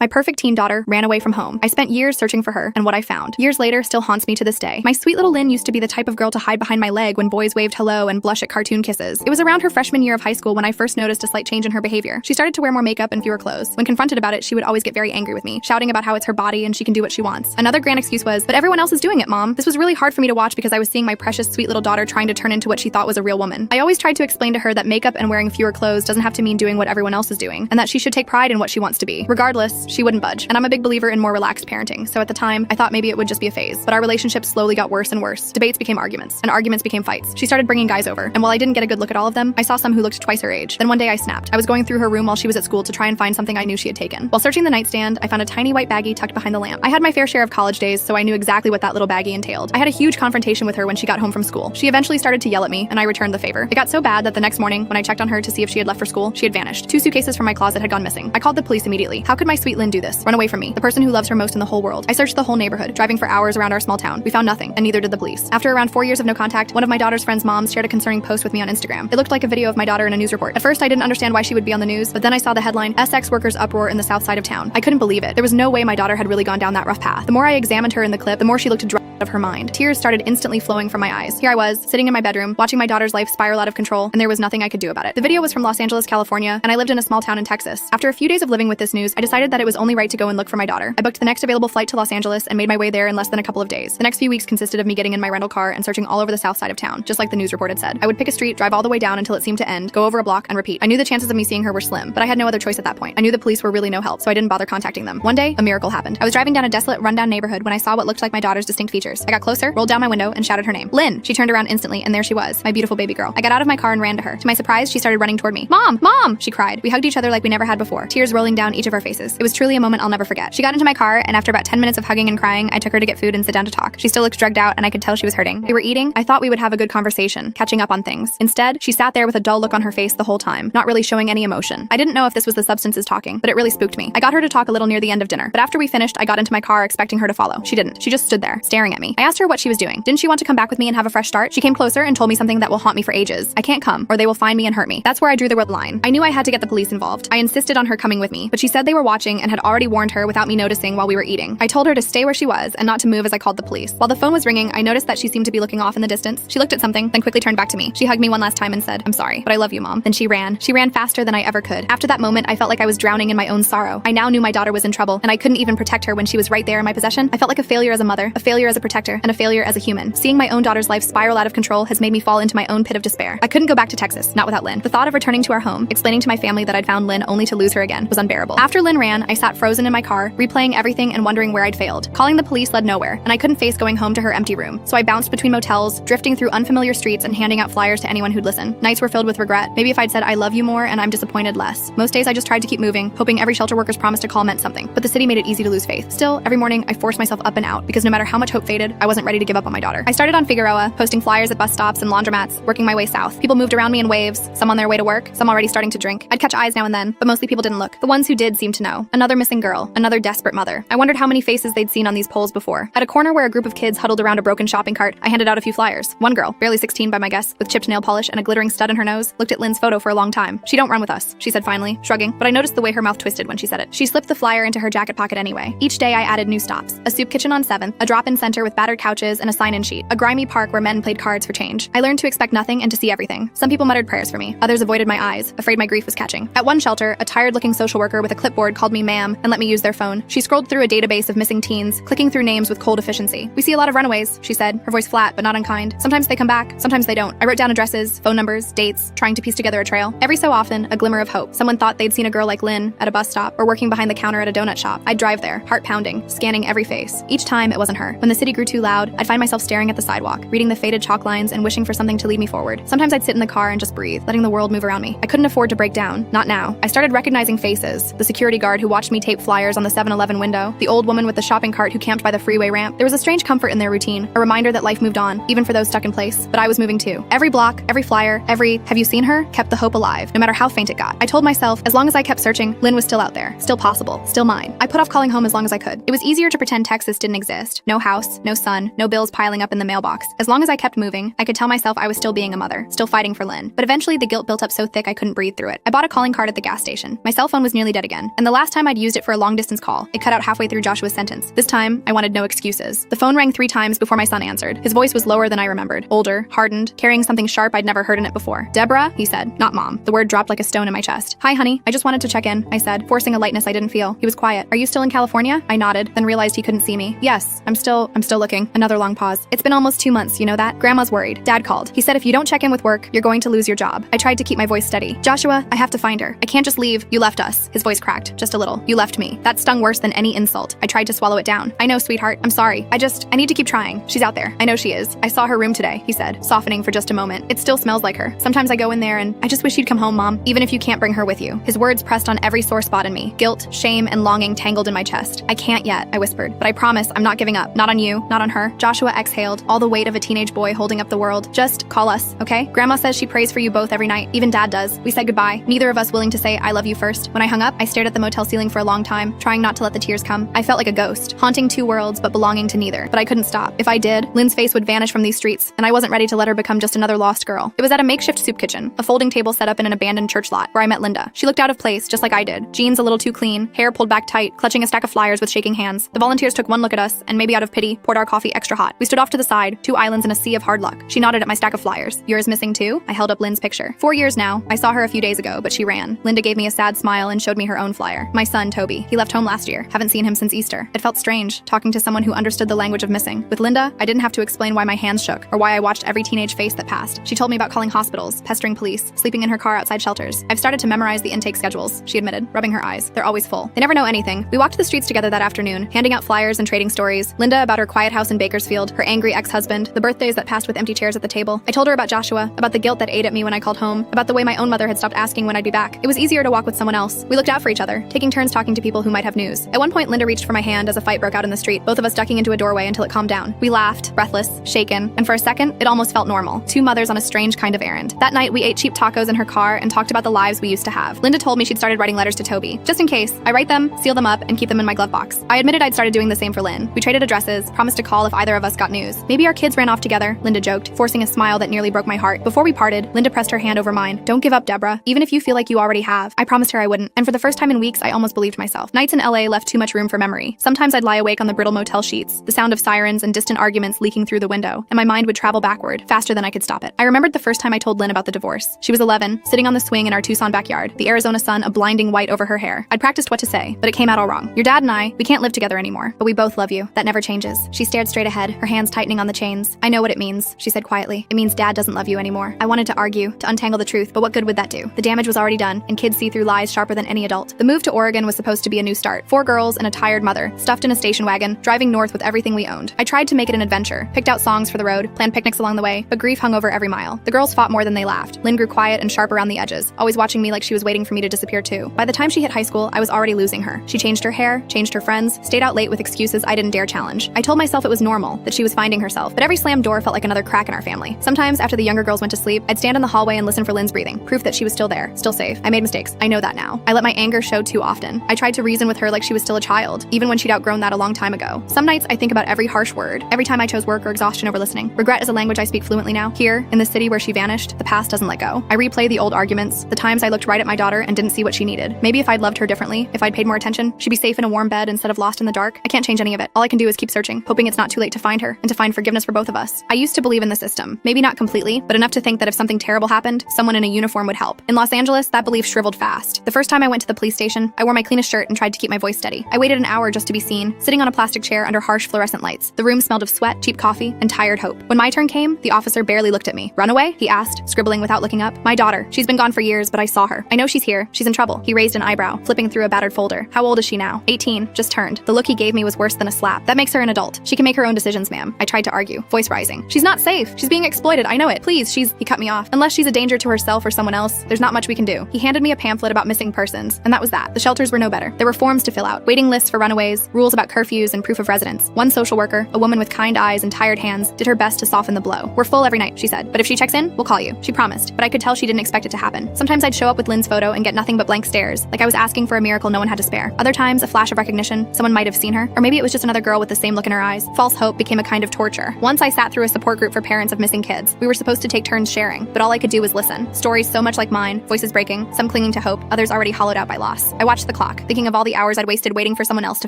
My perfect teen daughter ran away from home. I spent years searching for her, and what I found, years later, still haunts me to this day. My sweet little Lynn used to be the type of girl to hide behind my leg when boys waved hello and blush at cartoon kisses. It was around her freshman year of high school when I first noticed a slight change in her behavior. She started to wear more makeup and fewer clothes. When confronted about it, she would always get very angry with me, shouting about how it's her body and she can do what she wants. Another grand excuse was, but everyone else is doing it, Mom. This was really hard for me to watch because I was seeing my precious sweet little daughter trying to turn into what she thought was a real woman. I always tried to explain to her that makeup and wearing fewer clothes doesn't have to mean doing what everyone else is doing, and that she should take pride in what she wants to be. Regardless, she wouldn't budge. And I'm a big believer in more relaxed parenting, so at the time, I thought maybe it would just be a phase. But our relationship slowly got worse and worse. Debates became arguments, and arguments became fights. She started bringing guys over, and while I didn't get a good look at all of them, I saw some who looked twice her age. Then one day I snapped. I was going through her room while she was at school to try and find something I knew she had taken. While searching the nightstand, I found a tiny white baggie tucked behind the lamp. I had my fair share of college days, so I knew exactly what that little baggie entailed. I had a huge confrontation with her when she got home from school. She eventually started to yell at me, and I returned the favor. It got so bad that the next morning, when I checked on her to see if she had left for school, she had vanished. 2 suitcases from my closet had gone missing. I called the police immediately. How could my sweet Lynn do this? Run away from me, the person who loves her most in the whole world. I searched the whole neighborhood, driving for hours around our small town. We found nothing, and neither did the police. After around 4 years of no contact, one of my daughter's friends' moms shared a concerning post with me on Instagram. It looked like a video of my daughter in a news report. At first, I didn't understand why she would be on the news, but then I saw the headline, SX workers uproar in the south side of town. I couldn't believe it. There was no way my daughter had really gone down that rough path. The more I examined her in the clip, the more she looked out of her mind. Tears started instantly flowing from my eyes. Here I was, sitting in my bedroom, watching my daughter's life spiral out of control, and there was nothing I could do about it. The video was from Los Angeles, California, and I lived in a small town in Texas. After a few days of living with this news, I decided that it was only right to go and look for my daughter. I booked the next available flight to Los Angeles and made my way there in less than a couple of days. The next few weeks consisted of me getting in my rental car and searching all over the south side of town, just like the news report had said. I would pick a street, drive all the way down until it seemed to end, go over a block, and repeat. I knew the chances of me seeing her were slim, but I had no other choice at that point. I knew the police were really no help, so I didn't bother contacting them. One day, a miracle happened. I was driving down a desolate, rundown neighborhood when I saw what looked like my daughter's distinct features. I got closer, rolled down my window, and shouted her name. Lynn! She turned around instantly, and there she was, my beautiful baby girl. I got out of my car and ran to her. To my surprise, she started running toward me. Mom! Mom! She cried. We hugged each other like we never had before, tears rolling down each of our faces. It was truly a moment I'll never forget. She got into my car, and after about 10 minutes of hugging and crying, I took her to get food and sit down to talk. She still looked drugged out, and I could tell she was hurting. We were eating. I thought we would have a good conversation, catching up on things. Instead, she sat there with a dull look on her face the whole time, not really showing any emotion. I didn't know if this was the substances talking, but it really spooked me. I got her to talk a little near the end of dinner, but after we finished, I got into my car expecting her to follow. She didn't. She just stood there, staring at me. I asked her what she was doing. Didn't she want to come back with me and have a fresh start? She came closer and told me something that will haunt me for ages. I can't come, or they will find me and hurt me. That's where I drew the red line. I knew I had to get the police involved. I insisted on her coming with me, but she said they were watching and had already warned her without me noticing while we were eating. I told her to stay where she was and not to move as I called the police. While the phone was ringing, I noticed that she seemed to be looking off in the distance. She looked at something, then quickly turned back to me. She hugged me one last time and said, I'm sorry, but I love you, Mom. Then she ran. She ran faster than I ever could. After that moment, I felt like I was drowning in my own sorrow. I now knew my daughter was in trouble, and I couldn't even protect her when she was right there in my possession. I felt like a failure as a mother, a failure as a protector, and a failure as a human. Seeing my own daughter's life spiral out of control has made me fall into my own pit of despair. I couldn't go back to Texas, not without Lynn. The thought of returning to our home, explaining to my family that I'd found Lynn only to lose her again, was unbearable. After Lynn ran, I sat frozen in my car, replaying everything and wondering where I'd failed. Calling the police led nowhere, and I couldn't face going home to her empty room. So I bounced between motels, drifting through unfamiliar streets and handing out flyers to anyone who'd listen. Nights were filled with regret. Maybe if I'd said I love you more and I'm disappointed less. Most days I just tried to keep moving, hoping every shelter worker's promise to call meant something. But the city made it easy to lose faith. Still, every morning I forced myself up and out because no matter how much hope faded, I wasn't ready to give up on my daughter. I started on Figueroa, posting flyers at bus stops and laundromats, working my way south. People moved around me in waves, some on their way to work, some already starting to drink. I'd catch eyes now and then, but mostly people didn't look. The ones who did seemed to know. Another missing girl, another desperate mother. I wondered how many faces they'd seen on these poles before. At a corner where a group of kids huddled around a broken shopping cart, I handed out a few flyers. One girl, barely 16 by my guess, with chipped nail polish and a glittering stud in her nose, looked at Lynn's photo for a long time. She don't run with us, she said finally, shrugging, but I noticed the way her mouth twisted when she said it. She slipped the flyer into her jacket pocket anyway. Each day I added new stops. A soup kitchen on 7th, a drop-in center with battered couches and a sign-in sheet, a grimy park where men played cards for change. I learned to expect nothing and to see everything. Some people muttered prayers for me. Others avoided my eyes, afraid my grief was catching. At one shelter, a tired-looking social worker with a clipboard called me ma'am and let me use their phone. She scrolled through a database of missing teens, clicking through names with cold efficiency. We see a lot of runaways, she said, her voice flat but not unkind. Sometimes they come back, sometimes they don't. I wrote down addresses, phone numbers, dates, trying to piece together a trail. Every so often, a glimmer of hope. Someone thought they'd seen a girl like Lynn at a bus stop or working behind the counter at a donut shop. I'd drive there, heart pounding, scanning every face. Each time, it wasn't her. When the city grew too loud, I'd find myself staring at the sidewalk, reading the faded chalk lines and wishing for something to lead me forward. Sometimes I'd sit in the car and just breathe, letting the world move around me. I couldn't afford to break down. Not now. I started recognizing faces. The security guard who watched me tape flyers on the 7-Eleven window, the old woman with the shopping cart who camped by the freeway ramp. There was a strange comfort in their routine, a reminder that life moved on, even for those stuck in place. But I was moving too. Every block, every flyer, every "have you seen her?" kept the hope alive, no matter how faint it got. I told myself, as long as I kept searching, Lynn was still out there, still possible, still mine. I put off calling home as long as I could. It was easier to pretend Texas didn't exist. No house, kids, no son, no bills piling up in the mailbox. As long as I kept moving, I could tell myself I was still being a mother, still fighting for Lynn. But eventually the guilt built up so thick I couldn't breathe through it. I bought a calling card at the gas station. My cell phone was nearly dead again, and the last time I'd used it for a long-distance call, it cut out halfway through Joshua's sentence. This time, I wanted no excuses. The phone rang 3 times before my son answered. His voice was lower than I remembered, older, hardened, carrying something sharp I'd never heard in it before. "Deborah," he said, not Mom. The word dropped like a stone in my chest. "Hi, honey. I just wanted to check in," I said, forcing a lightness I didn't feel. He was quiet. "Are you still in California?" I nodded, then realized he couldn't see me. "Yes, I'm still looking." Another long pause. "It's been almost 2 months, you know that? Grandma's worried." Dad called. He said if you don't check in with work, you're going to lose your job. I tried to keep my voice steady. "Joshua, I have to find her. I can't just leave." "You left us." His voice cracked, just a little. "You left me." That stung worse than any insult. I tried to swallow it down. "I know, sweetheart. I'm sorry. I need to keep trying. She's out there. I know she is. I saw her room today," he said, softening for just a moment. "It still smells like her. Sometimes I go in there and I just wish you'd come home, Mom, even if you can't bring her with you." His words pressed on every sore spot in me. Guilt, shame, and longing tangled in my chest. "I can't yet," I whispered, "but I promise I'm not giving up. Not on you, not on her." Joshua exhaled, all the weight of a teenage boy holding up the world. "Just call us, okay? Grandma says she prays for you both every night. Even Dad does." We said goodbye, neither of us willing to say I love you first. When I hung up, I stared at the motel ceiling for a long time, trying not to let the tears come. I felt like a ghost, haunting 2 worlds but belonging to neither. But I couldn't stop. If I did, Lynn's face would vanish from these streets, and I wasn't ready to let her become just another lost girl. It was at a makeshift soup kitchen, a folding table set up in an abandoned church lot, where I met Linda. She looked out of place, just like I did. Jeans a little too clean, hair pulled back tight, clutching a stack of flyers with shaking hands. The volunteers took one look at us, and maybe out of pity, poured our coffee extra hot. We stood off to the side, 2 islands in a sea of hard luck. She nodded at my stack of flyers. "Yours missing too?" I held up Lynn's picture. 4 years now. I saw her a few days ago, but she ran. Linda gave me a sad smile and showed me her own flyer. "My son, Toby. He left home last year. Haven't seen him since Easter." It felt strange, talking to someone who understood the language of missing. With Linda, I didn't have to explain why my hands shook, or why I watched every teenage face that passed. She told me about calling hospitals, pestering police, sleeping in her car outside shelters. "I've started to memorize the intake schedules," she admitted, rubbing her eyes. "They're always full. They never know anything." We walked the streets together that afternoon, handing out flyers and trading stories. Linda about her quiet house in Bakersfield, her angry ex-husband, the birthdays that passed with empty chairs at the table. I told her about Joshua, about the guilt that ate at me when I called home, about the way my own mother had stopped asking when I'd be back. It was easier to walk with someone else. We looked out for each other, taking turns talking to people who might have news. At one point, Linda reached for my hand as a fight broke out in the street, both of us ducking into a doorway until it calmed down. We laughed, breathless, shaken, and for a second, it almost felt normal. 2 mothers on a strange kind of errand. That night, we ate cheap tacos in her car and talked about the lives we used to have. Linda told me she'd started writing letters to Toby. Just in case, I write them, seal them up, and keep them in my glove box. I admitted I'd started doing the same for Lynn. We traded addresses, promised to call if either of us got news. "Maybe our kids ran off together," Linda joked, forcing a smile that nearly broke my heart. Before we parted, Linda pressed her hand over mine. "Don't give up, Deborah, even if you feel like you already have." I promised her I wouldn't, and for the first time in weeks, I almost believed myself. Nights in LA left too much room for memory. Sometimes I'd lie awake on the brittle motel sheets, the sound of sirens and distant arguments leaking through the window, and my mind would travel backward, faster than I could stop it. I remembered the first time I told Lynn about the divorce. She was 11, sitting on the swing in our Tucson backyard, the Arizona sun a blinding white over her hair. I'd practiced what to say, but it came out all wrong. "Your dad and we can't live together anymore, but we both love you. That never changes." She stared straight ahead, her hands tightening on the chains. "I know what it means," she said quietly. "It means Dad doesn't love you anymore." I wanted to argue, to untangle the truth, but what good would that do? The damage was already done, and kids see through lies sharper than any adult. The move to Oregon was supposed to be a new start. 4 girls and a tired mother, stuffed in a station wagon, driving north with everything we owned. I tried to make it an adventure, picked out songs for the road, planned picnics along the way, but grief hung over every mile. The girls fought more than they laughed. Lynn grew quiet and sharp around the edges, always watching me like she was waiting for me to disappear too. By the time she hit high school, I was already losing her. She changed her hair, changed her friends, stayed out late with excuses I didn't dare challenge. I told myself it was normal, that she was finding herself, but every slammed door felt like another crack in our family. Sometimes, after the younger girls went to sleep, I'd stand in the hallway and listen for Lynn's breathing, proof that she was still there, still safe. I made mistakes. I know that now. I let my anger show too often. I tried to reason with her like she was still a child, even when she'd outgrown that a long time ago. Some nights I think about every harsh word, every time I chose work or exhaustion over listening. Regret is a language I speak fluently now. Here, in the city where she vanished, the past doesn't let go. I replay the old arguments, the times I looked right at my daughter and didn't see what she needed. Maybe if I'd loved her differently, if I'd paid more attention, she'd be safe in a warm bed instead of lost in the dark. I can't change any of it. All I can do is keep searching, hoping it's not too late to find her and to find forgiveness for both of us. I used to believe in the system. Maybe not completely, but enough to think that if something terrible happened, someone in a uniform would help. In Los Angeles, that belief shriveled fast. The first time I went to the police station, I wore my cleanest shirt and tried to keep my voice steady. I waited an hour just to be seen, sitting on a plastic chair under harsh fluorescent lights. The room smelled of sweat, cheap coffee, and tired hope. When my turn came, the officer barely looked at me. "Runaway?" he asked, scribbling without looking up. "My daughter. She's been gone for years, but I saw her. I know she's here. She's in trouble." He raised an eyebrow, flipping through a battered folder. "How old is she now?" 18, just turned. The look he gave me was worse than a slap. "That makes her an adult. She can make her own decisions, ma'am." I tried to argue, voice rising. "She's not safe. She's being exploited. I know it. Please, He cut me off. "Unless she's a danger to herself or someone else, there's not much we can do." He handed me a pamphlet about missing persons, and that was that. The shelters were no better. There were forms to fill out, waiting lists for runaways, rules about curfews and proof of residence. One social worker, a woman with kind eyes and tired hands, did her best to soften the blow. "We're full every night," she said, "but if she checks in, we'll call you." She promised, but I could tell she didn't expect it to happen. Sometimes I'd show up with Lynn's photo and get nothing but blank stares, like I was asking for a miracle no one had to spare. Other times, a flash of recognition, someone might have seen her, or maybe it was just another girl with the same look in her eyes. eyes. False hope became a kind of torture. Once I sat through a support group for parents of missing kids. We were supposed to take turns sharing, but all I could do was listen. Stories so much like mine, voices breaking, some clinging to hope, others already hollowed out by loss. I watched the clock, thinking of all the hours I'd wasted waiting for someone else to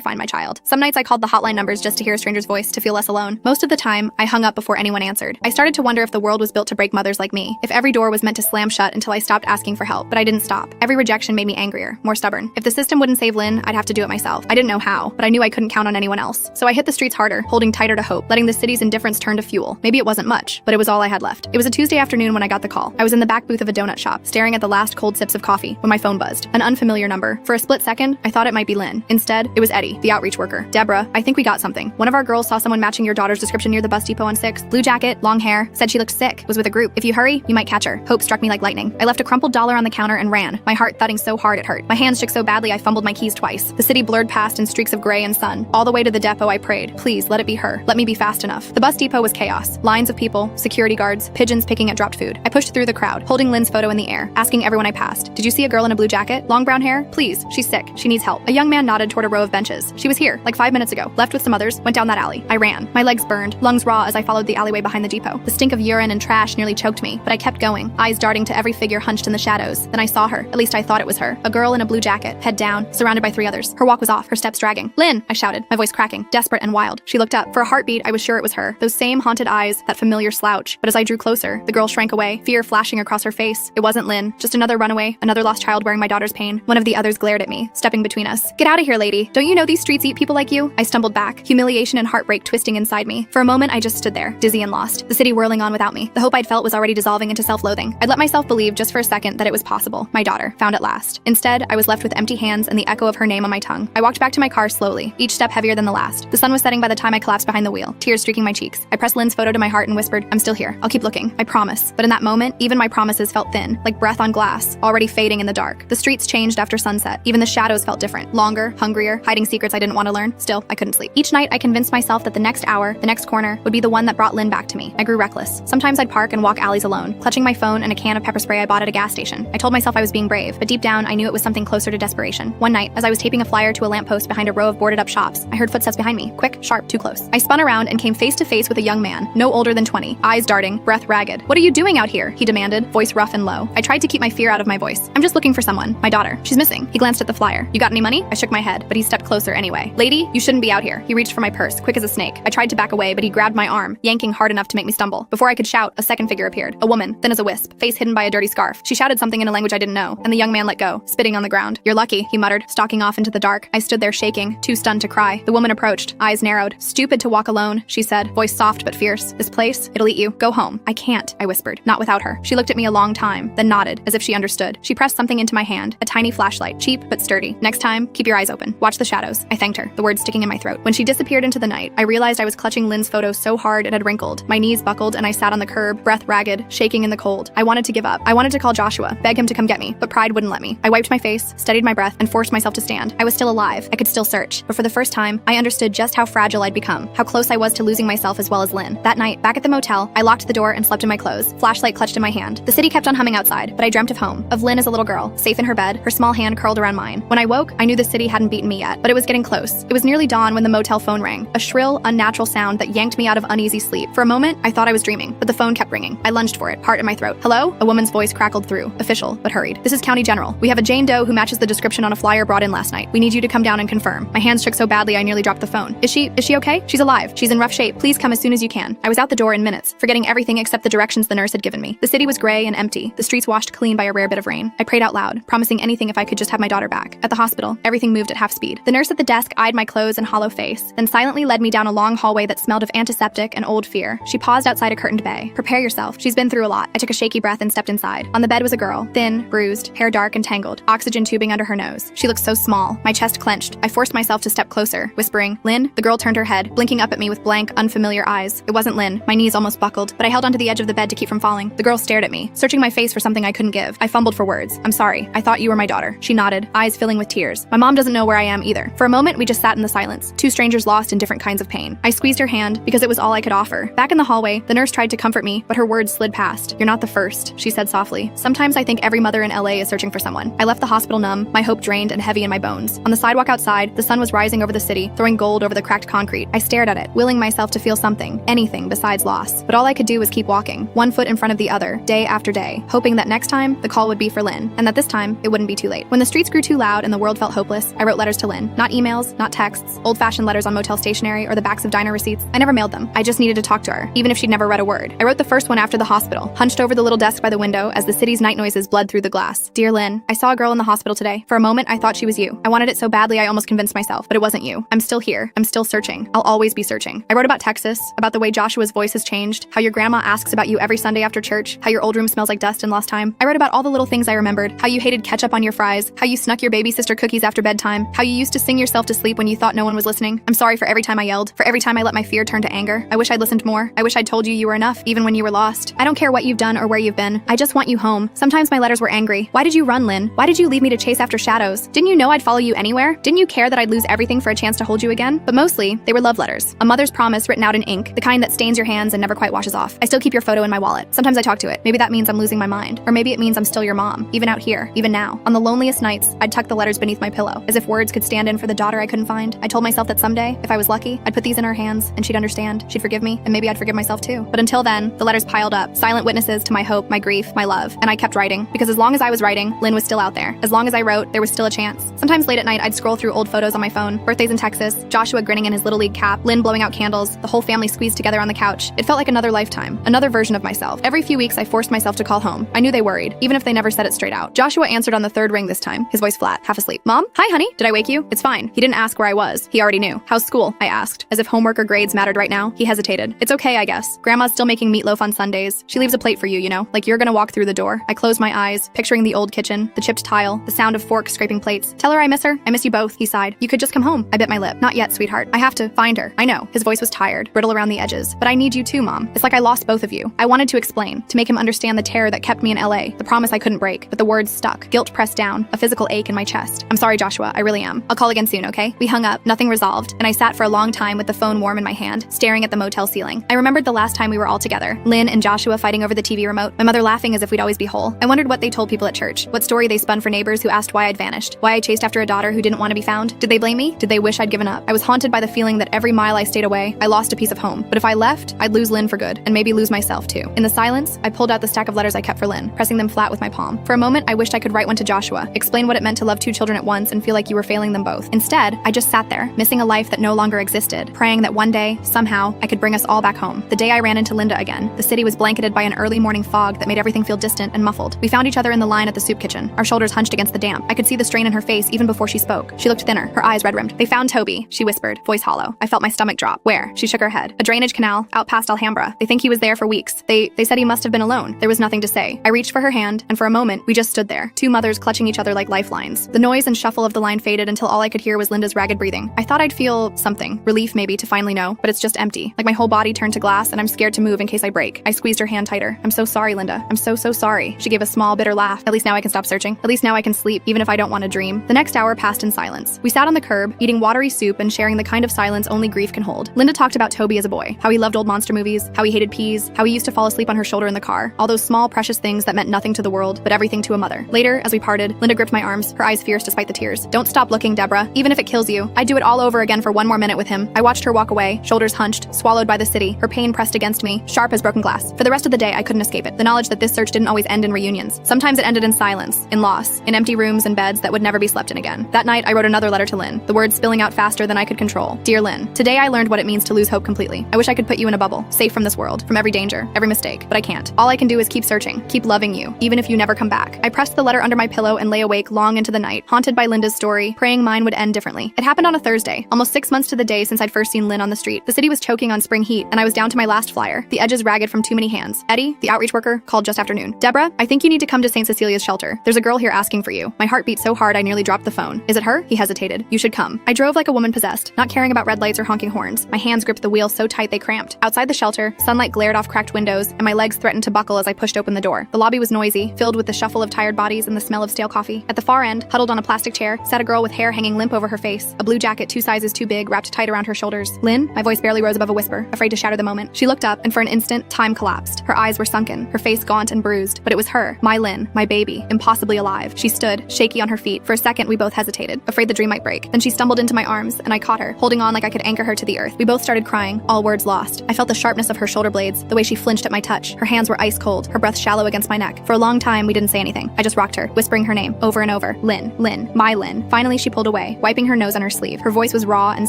find my child. Some nights I called the hotline numbers just to hear a stranger's voice to feel less alone. Most of the time, I hung up before anyone answered. I started to wonder if the world was built to break mothers like me, if every door was meant to slam shut until I stopped asking for help. But I didn't stop. Every rejection made me angrier, more stubborn. If the system wouldn't save Lynn, I'd have to do it myself. I didn't know how, but I knew I couldn't count on anyone else. So I hit the streets harder, holding tighter to hope, letting the city's indifference turn to fuel. Maybe it wasn't much, but it was all I had left. It was a Tuesday afternoon when I got the call. I was in the back booth of a donut shop, staring at the last cold sips of coffee, when my phone buzzed. An unfamiliar number. For a split second, I thought it might be Lynn. Instead, it was Eddie, the outreach worker. Deborah, I think we got something. One of our girls saw someone matching your daughter's description near the bus depot on 6th. Blue jacket, long hair, said she looked sick, was with a group. If you hurry, you might catch her. Hope struck me like lightning. I left a crumpled dollar on the counter and ran, my heart thudding so hard it hurt. My hands shook so badly I fumbled my keys twice. The city blurred past in streaks of gray and sun. All the way to the depot I prayed, please let it be her. Let me be fast enough. The bus depot was chaos. Lines of people, security guards, pigeons picking at dropped food. I pushed through the crowd, holding Lynn's photo in the air, asking everyone I passed, did you see a girl in a blue jacket? Long brown hair? Please, she's sick. She needs help. A young man nodded toward a row of benches. She was here, like 5 minutes ago. Left with some others, went down that alley. I ran. My legs burned, lungs raw as I followed the alleyway behind the depot. The stink of urine and trash nearly choked me, but I kept going, eyes darting to every figure hunched in the shadows. Then I saw her. At least I thought it was her. A girl in a blue jacket, head down, surrounded by 3 others. Her walk was off, her steps dragging. Lynn, I shouted, my voice cracking, desperate and wild. She looked up. For a heartbeat, I was sure it was her. Those same haunted eyes, that familiar slouch. But as I drew closer, the girl shrank away, fear flashing across her face. It wasn't Lynn, just another runaway, another lost child wearing my daughter's pain. One of the others glared at me, stepping between us. Get out of here, lady. Don't you know these streets eat people like you? I stumbled back, humiliation and heartbreak twisting inside me. For a moment, I just stood there, dizzy and lost, the city whirling on without me. The hope I'd felt was already dissolving into self-loathing. I'd let myself believe just for a second that it was possible. My daughter, found at last. Instead, I was left with empty hands and the echo of her name on my tongue. I walked back to my car slowly, each step heavier than the last. The sun was setting by the time I collapsed behind the wheel, tears streaking my cheeks. I pressed Lynn's photo to my heart and whispered, I'm still here. I'll keep looking. I promise. But in that moment, even my promises felt thin, like breath on glass, already fading in the dark. The streets changed after sunset. Even the shadows felt different. Longer, hungrier, hiding secrets I didn't want to learn. Still, I couldn't sleep. Each night, I convinced myself that the next hour, the next corner, would be the one that brought Lynn back to me. I grew reckless. Sometimes I'd park and walk alleys alone, clutching my phone and a can of pepper spray I bought at a gas station. I told myself I was being brave, but deep down, I knew it was something closer to desperation. One night, as I was taping a flyer to a lamppost behind a row of boarded up shops, I heard footsteps behind me. Quick, sharp, too close. I spun around and came face to face with a young man, no older than 20, eyes darting, breath ragged. What are you doing out here? He demanded, voice rough and low. I tried to keep my fear out of my voice. I'm just looking for someone. My daughter. She's missing. He glanced at the flyer. You got any money? I shook my head, but he stepped closer anyway. Lady, you shouldn't be out here. He reached for my purse, quick as a snake. I tried to back away, but he grabbed my arm, yanking hard enough to make me stumble. Before I could shout, a second figure appeared. A woman, thin as a wisp, face hidden by a dirty scarf. She shouted something in a language I didn't know, and the young man let go, spitting on the ground. You're lucky, he muttered, stalking off into the dark. I stood there shaking, too stunned to cry. The woman approached, eyes narrowed. Stupid to walk alone, she said, voice soft but fierce. This place, it'll eat you. Go home. I can't, I whispered. Not without her. She looked at me a long time, then nodded, as if she understood. She pressed something into my hand, a tiny flashlight, cheap but sturdy. Next time, keep your eyes open. Watch the shadows. I thanked her, the words sticking in my throat. When she disappeared into the night, I realized I was clutching Lynn's photo so hard it had wrinkled. My knees buckled and I sat on the curb, breath ragged, shaking in the cold. I wanted to give up. I wanted to call Joshua, beg him to come get me, but pride wouldn't let me. I wiped my face, steadied my breath, and forced myself to stand. I was still alive. I could still search. But for the first time, I understood just how fragile I'd become, how close I was to losing myself as well as Lynn. That night, back at the motel, I locked the door and slept in my clothes, flashlight clutched in my hand. The city kept on humming outside, but I dreamt of home, of Lynn as a little girl, safe in her bed, her small hand curled around mine. When I woke, I knew the city hadn't beaten me yet, but it was getting close. It was nearly dawn when the motel phone rang, a shrill, unnatural sound that yanked me out of uneasy sleep. For a moment, I thought I was dreaming, but the phone kept ringing. I lunged for it, heart in my throat. Hello? A woman's voice crackled through, official, but hurried. This is County General. We have a Jane Doe who matches the description on a flyer brought in last night. We need you to come down and confirm. My hands shook so badly I nearly dropped the phone. Is she okay? She's alive. She's in rough shape. Please come as soon as you can. I was out the door in minutes, forgetting everything except the directions the nurse had given me. The city was gray and empty, the streets washed clean by a rare bit of rain. I prayed out loud, promising anything if I could just have my daughter back. At the hospital, everything moved at half speed. The nurse at the desk eyed my clothes and hollow face, then silently led me down a long hallway that smelled of antiseptic and old fear. She paused outside a curtained bay. Prepare yourself. She's been through a lot. I took a shaky breath and stepped inside. On the bed was a girl, thin, bruised, hair dark and tangled, oxygen tubing under her nose. She looked so small. My chest clenched. I forced myself to step closer, whispering, Lynn? The girl turned her head, blinking up at me with blank, unfamiliar eyes. It wasn't Lynn. My knees almost buckled, but I held onto the edge of the bed to keep from falling. The girl stared at me, searching my face for something I couldn't give. I fumbled for words. I'm sorry. I thought you were my daughter. She nodded, eyes filling with tears. My mom doesn't know where I am either. For a moment, we just sat in the silence, two strangers lost in different kinds of pain. I squeezed her hand because it was all I could offer. Back in the hallway, the nurse tried to comfort me, but her words slid past. You're not the first, she said softly. Sometimes I think every mother in LA is searching for someone. I left the hospital numb, my hope drained and heavy in my bones. On the sidewalk outside, the sun was rising over the city, throwing gold over the cracked concrete concrete. I stared at it, willing myself to feel something, anything besides loss. But all I could do was keep walking, one foot in front of the other, day after day, hoping that next time, the call would be for Lynn, and that this time, it wouldn't be too late. When the streets grew too loud and the world felt hopeless, I wrote letters to Lynn. Not emails, not texts, old-fashioned letters on motel stationery or the backs of diner receipts. I never mailed them. I just needed to talk to her, even if she'd never read a word. I wrote the first one after the hospital, hunched over the little desk by the window as the city's night noises bled through the glass. Dear Lynn, I saw a girl in the hospital today. For a moment, I thought she was you. I wanted it so badly I almost convinced myself, but it wasn't you. I'm still here. I'm still searching. I'll always be searching. I wrote about Texas, about the way Joshua's voice has changed, how your grandma asks about you every Sunday after church, how your old room smells like dust and lost time. I wrote about all the little things I remembered, how you hated ketchup on your fries, how you snuck your baby sister cookies after bedtime, how you used to sing yourself to sleep when you thought no one was listening. I'm sorry for every time I yelled, for every time I let my fear turn to anger. I wish I'd listened more. I wish I'd told you you were enough, even when you were lost. I don't care what you've done or where you've been. I just want you home. Sometimes my letters were angry. Why did you run, Lynn? Why did you leave me to chase after shadows? Didn't you know I'd follow you anywhere? Didn't you care that I'd lose everything for a chance to hold you again? But mostly, they were love letters. A mother's promise written out in ink, the kind that stains your hands and never quite washes off. I still keep your photo in my wallet. Sometimes I talk to it. Maybe that means I'm losing my mind. Or maybe it means I'm still your mom, even out here, even now. On the loneliest nights, I'd tuck the letters beneath my pillow, as if words could stand in for the daughter I couldn't find. I told myself that someday, if I was lucky, I'd put these in her hands, and she'd understand, she'd forgive me, and maybe I'd forgive myself too. But until then, the letters piled up, silent witnesses to my hope, my grief, my love. And I kept writing, because as long as I was writing, Lynn was still out there. As long as I wrote, there was still a chance. Sometimes late at night, I'd scroll through old photos on my phone, birthdays in Texas, Joshua grinning in his Little League cap, Lynn blowing out candles, the whole family squeezed together on the couch. It felt like another lifetime, another version of myself. Every few weeks, I forced myself to call home. I knew they worried, even if they never said it straight out. Joshua answered on the third ring this time, his voice flat, half asleep. Mom? Hi, honey. Did I wake you? It's fine. He didn't ask where I was. He already knew. How's school? I asked. As if homework or grades mattered right now, he hesitated. It's okay, I guess. Grandma's still making meatloaf on Sundays. She leaves a plate for you, you know, like you're gonna walk through the door. I closed my eyes, picturing the old kitchen, the chipped tile, the sound of forks scraping plates. Tell her I miss her. I miss you both, he sighed. You could just come home. I bit my lip. Not yet, sweetheart. I have to find her. I know. His voice was tired, brittle around the edges. But I need you too, Mom. It's like I lost both of you. I wanted to explain, to make him understand the terror that kept me in LA, the promise I couldn't break, but the words stuck. Guilt pressed down, a physical ache in my chest. I'm sorry, Joshua. I really am. I'll call again soon, okay? We hung up, nothing resolved, and I sat for a long time with the phone warm in my hand, staring at the motel ceiling. I remembered the last time we were all together, Lynn and Joshua fighting over the TV remote, my mother laughing as if we'd always be whole. I wondered what they told people at church, what story they spun for neighbors who asked why I'd vanished, why I chased after a daughter who didn't want to be found. Did they blame me? Did they wish I'd given up? I was haunted by the feeling that every mile I stayed away, I lost a piece of home. But if I left, I'd lose Lynn for good, and maybe lose myself too. In the silence, I pulled out the stack of letters I kept for Lynn, pressing them flat with my palm. For a moment, I wished I could write one to Joshua, explain what it meant to love two children at once and feel like you were failing them both. Instead, I just sat there, missing a life that no longer existed, praying that one day, somehow, I could bring us all back home. The day I ran into Linda again, the city was blanketed by an early morning fog that made everything feel distant and muffled. We found each other in the line at the soup kitchen, our shoulders hunched against the damp. I could see the strain in her face even before she spoke. She looked thinner, her eyes red-rimmed. They found Toby, she whispered, voice hollow. I felt my stomach drop. Where? She shook her head. A drainage canal, out past Alhambra. They think he was there for weeks. They said he must have been alone. There was nothing to say. I reached for her hand, and for a moment, we just stood there, two mothers clutching each other like lifelines. The noise and shuffle of the line faded until all I could hear was Linda's ragged breathing. I thought I'd feel something, relief maybe, to finally know, but it's just empty. Like my whole body turned to glass, and I'm scared to move in case I break. I squeezed her hand tighter. I'm so sorry, Linda. I'm so sorry. She gave a small, bitter laugh. At least now I can stop searching. At least now I can sleep, even if I don't want to dream. The next hour passed in silence. We sat on the curb, eating watery soup and sharing the kind of silence only grief can hold. Linda talked about Toby as a boy, how he loved old monster movies, how he hated peas, how he used to fall asleep on her shoulder in the car, all those small, precious things that meant nothing to the world, but everything to a mother. Later, as we parted, Linda gripped my arms, her eyes fierce despite the tears. Don't stop looking, Deborah. Even if it kills you, I'd do it all over again for one more minute with him. I watched her walk away, shoulders hunched, swallowed by the city, her pain pressed against me, sharp as broken glass. For the rest of the day, I couldn't escape it. The knowledge that this search didn't always end in reunions. Sometimes it ended in silence, in loss, in empty rooms and beds that would never be slept in again. That night, I wrote another letter to Lynn, the words spilling out faster than I could control. Dear Lynn, today I learned what it means to lose hope completely. I wish I could put you in a bubble, safe from this world, from every danger, every mistake, but I can't. All I can do is keep searching, keep loving you, even if you never come back. I pressed the letter under my pillow and lay awake long into the night, haunted by Linda's story, praying mine would end differently. It happened on a Thursday, almost 6 months to the day since I'd first seen Lynn on the street. The city was choking on spring heat, and I was down to my last flyer, the edges ragged from too many hands. Eddie, the outreach worker, called just after noon. Deborah, I think you need to come to St. Cecilia's shelter. There's a girl here asking for you. My heart beat so hard I nearly dropped the phone. Is it her? He hesitated. You should come. I drove like a woman possessed, not caring about red lights or honking horns. My hands gripped the wheel so tight they cramped. Outside the shelter, sunlight glared off cracked windows, and my legs threatened to buckle as I pushed open the door. The lobby was noisy, filled with the shuffle of tired bodies and the smell of stale coffee. At the far end, huddled on a plastic chair, sat a girl with hair hanging limp over her face, a blue jacket 2 sizes too big wrapped tight around her shoulders. Lynn? My voice barely rose above a whisper, afraid to shatter the moment. She looked up, and for an instant, time collapsed. Her eyes were sunken, her face gaunt and bruised, but it was her, my Lynn, my baby, impossibly alive. She stood, shaky on her feet. For a second, we both hesitated, afraid the dream might break. Then she stumbled into my arms, and I caught her, holding on like like I could anchor her to the earth. We both started crying, all words lost. I felt the sharpness of her shoulder blades, the way she flinched at my touch. Her hands were ice cold, her breath shallow against my neck. For a long time, we didn't say anything. I just rocked her, whispering her name over and over. Lynn, Lynn, my Lynn. Finally, she pulled away, wiping her nose on her sleeve. Her voice was raw and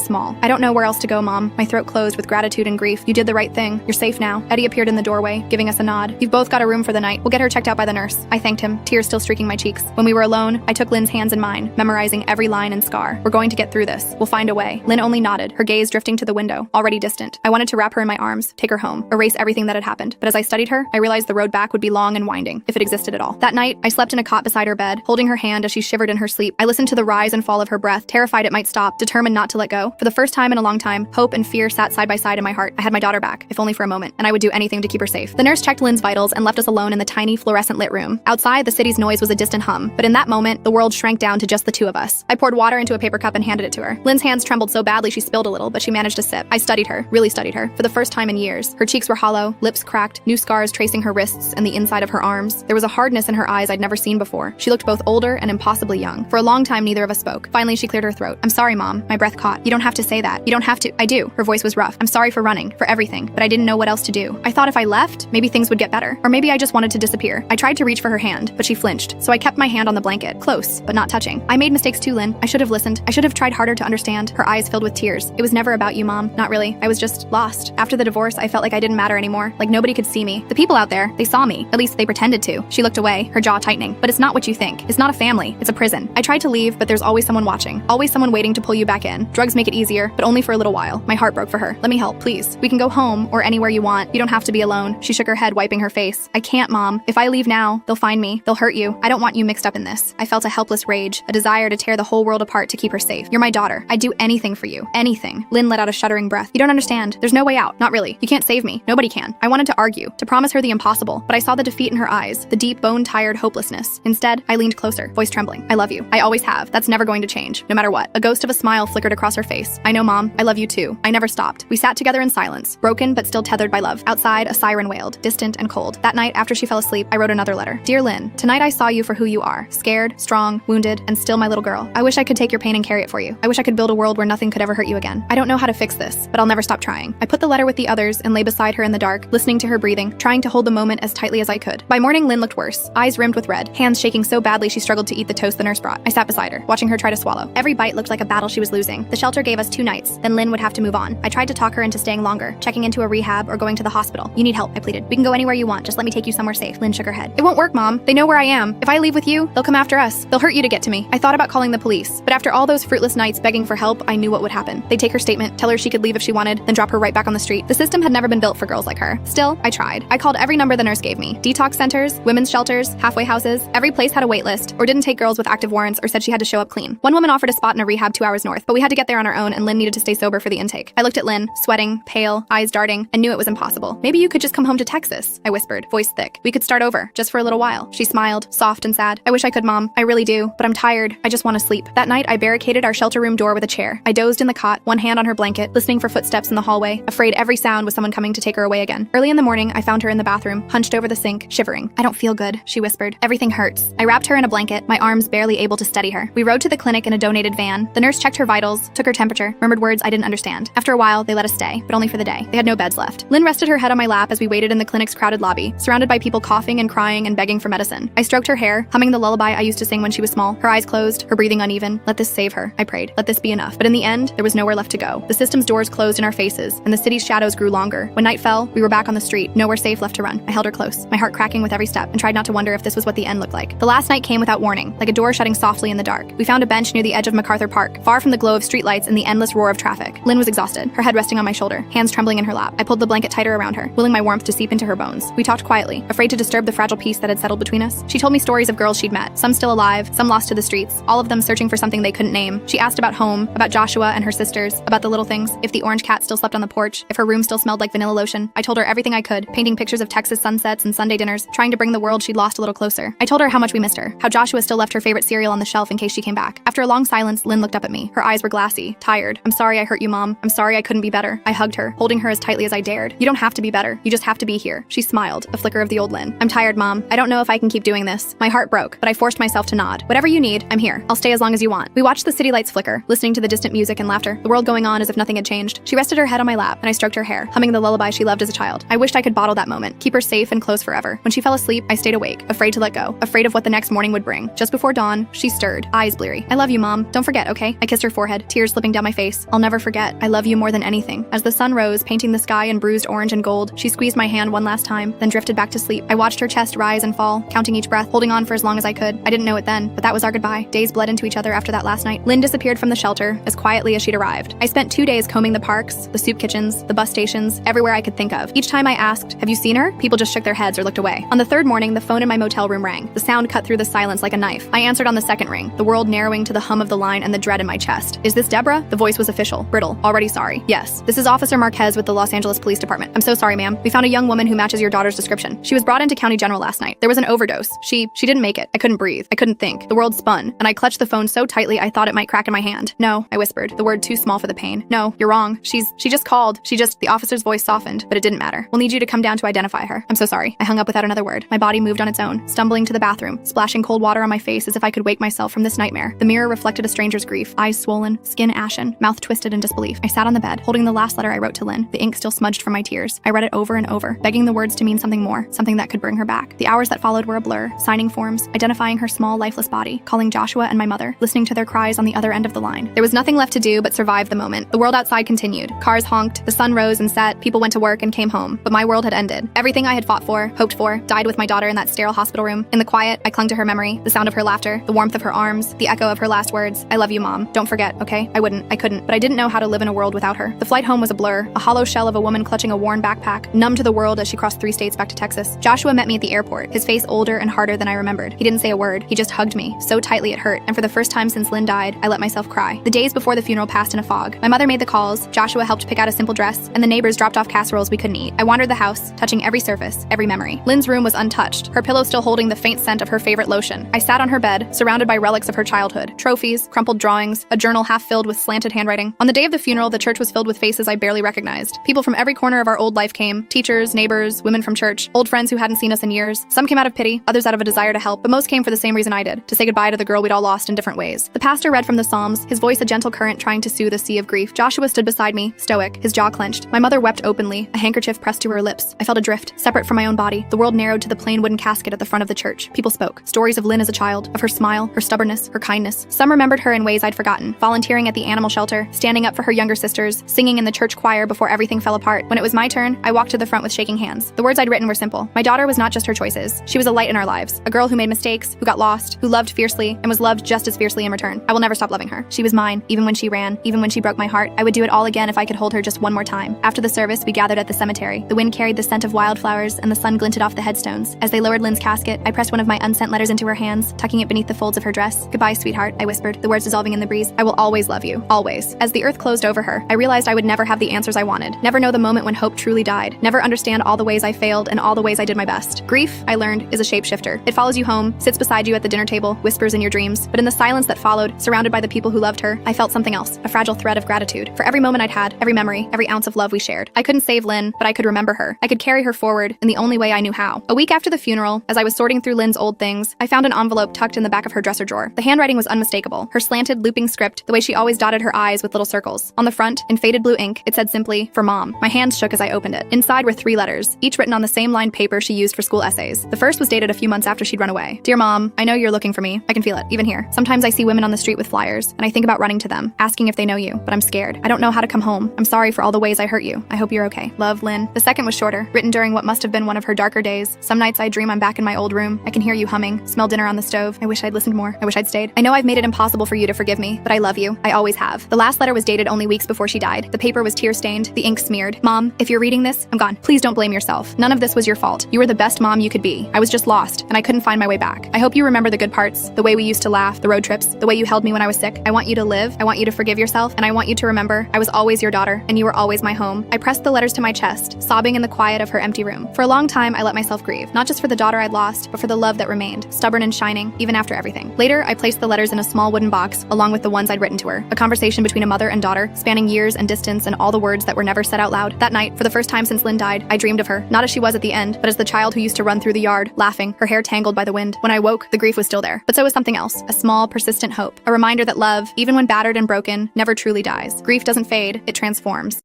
small. I don't know where else to go, Mom. My throat closed with gratitude and grief. You did the right thing. You're safe now. Eddie appeared in the doorway, giving us a nod. You've both got a room for the night. We'll get her checked out by the nurse. I thanked him, tears still streaking my cheeks. When we were alone, I took Lynn's hands in mine, memorizing every line and scar. We're going to get through this. We'll find a way. Lynn only nodded, her gaze drifting to the window, already distant. I wanted to wrap her in my arms, take her home, erase everything that had happened. But as I studied her, I realized the road back would be long and winding, if it existed at all. That night, I slept in a cot beside her bed, holding her hand as she shivered in her sleep. I listened to the rise and fall of her breath, terrified it might stop, determined not to let go. For the first time in a long time, hope and fear sat side by side in my heart. I had my daughter back, if only for a moment, and I would do anything to keep her safe. The nurse checked Lynn's vitals and left us alone in the tiny, fluorescent lit room. Outside, the city's noise was a distant hum, but in that moment, the world shrank down to just the two of us. I poured water into a paper cup and handed it to her. Lynn's hands trembled so badly she spilled a little, but she managed to sip. I studied her, really studied her, for the first time in years. Her cheeks were hollow, lips cracked, new scars tracing her wrists and the inside of her arms. There was a hardness in her eyes I'd never seen before. She looked both older and impossibly young. For a long time, neither of us spoke. Finally, she cleared her throat. I'm sorry, Mom. My breath caught. You don't have to say that. You don't have to. I do. Her voice was rough. I'm sorry for running, for everything, but I didn't know what else to do. I thought if I left, maybe things would get better. Or maybe I just wanted to disappear. I tried to reach for her hand, but she flinched, so I kept my hand on the blanket, close, but not touching. I made mistakes too, Lynn. I should have listened. I should have tried harder to understand. Her eyes filled with tears. It was never about you, Mom. Not really. I was just lost. After the divorce, I felt like I didn't matter anymore, like nobody could see me. The people out there, they saw me. At least they pretended to. She looked away, her jaw tightening. But it's not what you think. It's not a family. It's a prison. I tried to leave, but there's always someone watching. Always someone waiting to pull you back in. Drugs make it easier, but only for a little while. My heart broke for her. Let me help, please. We can go home or anywhere you want. You don't have to be alone. She shook her head, wiping her face. I can't, Mom. If I leave now, they'll find me. They'll hurt you. I don't want you mixed up in this. I felt a helpless rage, a desire to tear the whole world apart to keep her safe. You're my daughter. I'd do anything for you. Anything. Lynn let out a shuddering breath. You don't understand. There's no way out. Not really. You can't save me. Nobody can. I wanted to argue, to promise her the impossible, but I saw the defeat in her eyes, the deep, bone-tired hopelessness. Instead, I leaned closer, voice trembling. I love you. I always have. That's never going to change, no matter what. A ghost of a smile flickered across her face. I know, Mom. I love you too. I never stopped. We sat together in silence, broken but still tethered by love. Outside, a siren wailed, distant and cold. That night, after she fell asleep, I wrote another letter. Dear Lynn, tonight I saw you for who you are. Scared, strong, wounded, and still my little girl. I wish I could take your pain and carry it for you. I wish I could build a world where nothing could ever hurt you again. I don't know how to fix this, but I'll never stop trying. I put the letter with the others and lay beside her in the dark, listening to her breathing, trying to hold the moment as tightly as I could. By morning, Lynn looked worse, eyes rimmed with red, hands shaking so badly she struggled to eat the toast the nurse brought. I sat beside her, watching her try to swallow. Every bite looked like a battle she was losing. The shelter gave us 2 nights, then Lynn would have to move on. I tried to talk her into staying longer, checking into a rehab or going to the hospital. You need help, I pleaded. We can go anywhere you want, just let me take you somewhere safe. Lynn shook her head. It won't work, Mom. They know where I am. If I leave with you, they'll come after us. They'll hurt you to get to me. I thought about calling the police, but after all those fruitless nights begging for help, I knew what would happen. They'd take her statement, tell her she could leave if she wanted, then drop her right back on the street. The system had never been built for girls like her. Still, I tried. I called every number the nurse gave me. Detox centers, women's shelters, halfway houses. Every place had a wait list, or didn't take girls with active warrants, or said she had to show up clean. One woman offered a spot in a rehab 2 hours north, but we had to get there on our own, and Lynn needed to stay sober for the intake. I looked at Lynn, sweating, pale, eyes darting, and knew it was impossible. Maybe you could just come home to Texas, I whispered, voice thick. We could start over, just for a little while. She smiled, soft and sad. I wish I could, Mom. I really do, but I'm tired. I just want to sleep. That night, I barricaded our shelter room door with a chair. I dozed in the cot, one hand on her blanket, listening for footsteps in the hallway, afraid every sound was someone coming to take her away again. Early in the morning, I found her in the bathroom, hunched over the sink, shivering. I don't feel good, she whispered. Everything hurts. I wrapped her in a blanket, my arms barely able to steady her. We rode to the clinic in a donated van. The nurse checked her vitals, took her temperature, murmured words I didn't understand. After a while, they let us stay, but only for the day. They had no beds left. Lynn rested her head on my lap as we waited in the clinic's crowded lobby, surrounded by people coughing and crying and begging for medicine. I stroked her hair, humming the lullaby I used to sing when she was small, her eyes closed, her breathing uneven. Let this save her, I prayed. Let this be enough. But in the end, there was nowhere left to go. The system's doors closed in our faces, and the city's shadows grew longer. When night fell, we were back on the street, nowhere safe left to run. I held her close, my heart cracking with every step, and tried not to wonder if this was what the end looked like. The last night came without warning, like a door shutting softly in the dark. We found a bench near the edge of MacArthur Park, far from the glow of streetlights and the endless roar of traffic. Lynn was exhausted, her head resting on my shoulder, hands trembling in her lap. I pulled the blanket tighter around her, willing my warmth to seep into her bones. We talked quietly, afraid to disturb the fragile peace that had settled between us. She told me stories of girls she'd met, some still alive, some lost to the streets, all of them searching for something they couldn't name. She asked about home, about Joshua and her sisters, about the little things, if the orange cat still slept on the porch, if her room still smelled like vanilla lotion. I told her everything I could, painting pictures of Texas sunsets and Sunday dinners, trying to bring the world she'd lost a little closer. I told her how much we missed her, how Joshua still left her favorite cereal on the shelf in case she came back. After a long silence, Lynn looked up at me. Her eyes were glassy, tired. I'm sorry I hurt you, Mom. I'm sorry I couldn't be better. I hugged her, holding her as tightly as I dared. You don't have to be better. You just have to be here. She smiled, a flicker of the old Lynn. I'm tired, Mom. I don't know if I can keep doing this. My heart broke, but I forced myself to nod. Whatever you need, I'm here. I'll stay as long as you want. We watched the city lights flicker, listening to the distant music and laughter her, the world going on as if nothing had changed. She rested her head on my lap, and I stroked her hair, humming the lullaby she loved as a child. I wished I could bottle that moment, keep her safe and close forever. When she fell asleep, I stayed awake, afraid to let go, afraid of what the next morning would bring. Just before dawn, she stirred, eyes bleary. "I love you, Mom. Don't forget, okay?" I kissed her forehead, tears slipping down my face. "I'll never forget. I love you more than anything." As the sun rose, painting the sky in bruised orange and gold, she squeezed my hand one last time, then drifted back to sleep. I watched her chest rise and fall, counting each breath, holding on for as long as I could. I didn't know it then, but that was our goodbye. Days bled into each other after that last night. Lynn disappeared from the shelter as quietly as she'd arrived. I spent 2 days combing the parks, the soup kitchens, the bus stations, everywhere I could think of. Each time I asked, "Have you seen her?" people just shook their heads or looked away. On the third morning, the phone in my motel room rang. The sound cut through the silence like a knife. I answered on the second ring, the world narrowing to the hum of the line and the dread in my chest. "Is this Deborah?" The voice was official, brittle, already sorry. "Yes, this is Officer Marquez with the Los Angeles Police Department. I'm so sorry, ma'am. We found a young woman who matches your daughter's description. She was brought into County General last night. There was an overdose. She didn't make it. I couldn't breathe. I couldn't think. The world spun, and I clutched the phone so tightly I thought it might crack in my hand. "No," I whispered, the word too small for the pain. "No, you're wrong. She just called. The officer's voice softened, but it didn't matter. We'll need you to come down to identify her. I'm so sorry." I hung up without another word. My body moved on its own, stumbling to the bathroom, splashing cold water on my face as if I could wake myself from this nightmare. The mirror reflected a stranger's grief, eyes swollen, skin ashen, mouth twisted in disbelief. I sat on the bed, holding the last letter I wrote to Lynn, the ink still smudged from my tears. I read it over and over, begging the words to mean something more, something that could bring her back. The hours that followed were a blur, signing forms, identifying her small, lifeless body, calling Joshua and my mother, listening to their cries on the other end of the line. There was nothing left to do but survive the moment. The world outside continued. Cars honked, the sun rose and set, people went to work and came home. But my world had ended. Everything I had fought for, hoped for, died with my daughter in that sterile hospital room. In the quiet, I clung to her memory, the sound of her laughter, the warmth of her arms, the echo of her last words. "I love you, Mom. Don't forget, okay?" I couldn't, but I didn't know how to live in a world without her. The flight home was a blur, a hollow shell of a woman clutching a worn backpack, numb to the world as she crossed 3 states back to Texas. Joshua met me at the airport, his face older and harder than I remembered. He didn't say a word. He just hugged me, so tightly it hurt, and for the first time since Lynn died, I let myself cry. The days before the funeral passed in a fog. My mother made the calls, Joshua helped pick out a simple dress, and the neighbors dropped off casseroles we couldn't eat. I wandered the house, touching every surface, every memory. Lynn's room was untouched, her pillow still holding the faint scent of her favorite lotion. I sat on her bed, surrounded by relics of her childhood, trophies, crumpled drawings, a journal half filled with slanted handwriting. On the day of the funeral, the church was filled with faces I barely recognized. People from every corner of our old life came, teachers, neighbors, women from church, old friends who hadn't seen us in years. Some came out of pity, others out of a desire to help, but most came for the same reason I did, to say goodbye to the girl we'd all lost in different ways. The pastor read from the Psalms, his voice a gentle current trying to soothe a sea of grief. Joshua stood beside me, stoic, his jaw clenched. My mother wept openly, a handkerchief pressed to her lips. I felt adrift, separate from my own body. The world narrowed to the plain wooden casket at the front of the church. People spoke. Stories of Lynn as a child, of her smile, her stubbornness, her kindness. Some remembered her in ways I'd forgotten, volunteering at the animal shelter, standing up for her younger sisters, singing in the church choir before everything fell apart. When it was my turn, I walked to the front with shaking hands. The words I'd written were simple. My daughter was not just her choices. She was a light in our lives, a girl who made mistakes, who got lost, who loved fiercely, and was loved just as fiercely in return. I will never stop loving her. She was mine, even when she ran, even when she broke my heart. I would do it all again if I could hold her just one more time. After the service, we gathered at the cemetery. The wind carried the scent of wildflowers, and the sun glinted off the headstones. As they lowered Lynn's casket, I pressed one of my unsent letters into her hands, tucking it beneath the folds of her dress. "Goodbye, sweetheart," I whispered, the words dissolving in the breeze. "I will always love you. Always." As the earth closed over her, I realized I would never have the answers I wanted, never know the moment when hope truly died, never understand all the ways I failed and all the ways I did my best. Grief, I learned, is a shapeshifter. It follows you home, sits beside you at the dinner table, whispers in your dreams. But in the silence that followed, surrounded by the people who loved her, I felt something else, a fragile thread of gratitude for every moment I'd had, every memory, every ounce of love we shared. I couldn't save Lynn, but I could remember her. I could carry her forward in the only way I knew how. A week after the funeral, as I was sorting through Lynn's old things, I found an envelope tucked in the back of her dresser drawer. The handwriting was unmistakable. Her slanted, looping script, the way she always dotted her I's with little circles. On the front, in faded blue ink, it said simply, "For Mom." My hands shook as I opened it. Inside were 3 letters, each written on the same lined paper she used for school essays. The first was dated a few months after she'd run away. "Dear Mom, I know you're looking for me. I can feel it, even here. Sometimes I see women on the street with flyers, and I think about running to them, asking if they know you, but I'm scared. I don't know how to come home. I'm sorry for all the ways I hurt you. I hope you're okay. Love, Lynn." The second was shorter, written during what must have been one of her darker days. "Some nights I dream I'm back in my old room. I can hear you humming, smell dinner on the stove. I wish I'd listened more. I wish I'd stayed. I know I've made it impossible for you to forgive me, but I love you. I always have." The last letter was dated only weeks before she died. The paper was tear-stained, the ink smeared. "Mom, if you're reading this, I'm gone. Please don't blame yourself. None of this was your fault. You were the best mom you could be. I was just lost, and I couldn't find my way back. I hope you remember the good parts, the way we used to laugh, the road trips, the way you held me when I was sick. I want you to live, I want you to forgive yourself, and I want you to remember I was always your daughter, and you were always my home." I pressed the letters to my chest, sobbing in the quiet of her empty room. For a long time, I let myself grieve, not just for the daughter I'd lost, but for the love that remained, stubborn and shining, even after everything. Later, I placed the letters in a small wooden box, along with the ones I'd written to her, a conversation between a mother and daughter, spanning years and distance and all the words that were never said out loud. That night, for the first time since Lynn died, I dreamed of her, not as she was at the end, but as the child who used to run through the yard, laughing, her hair tangled by the wind. When I woke, the grief was still there, but so was something else, a small, persistent hope, a reminder that love, even when battered and broken, never never truly dies. Grief doesn't fade, it transforms.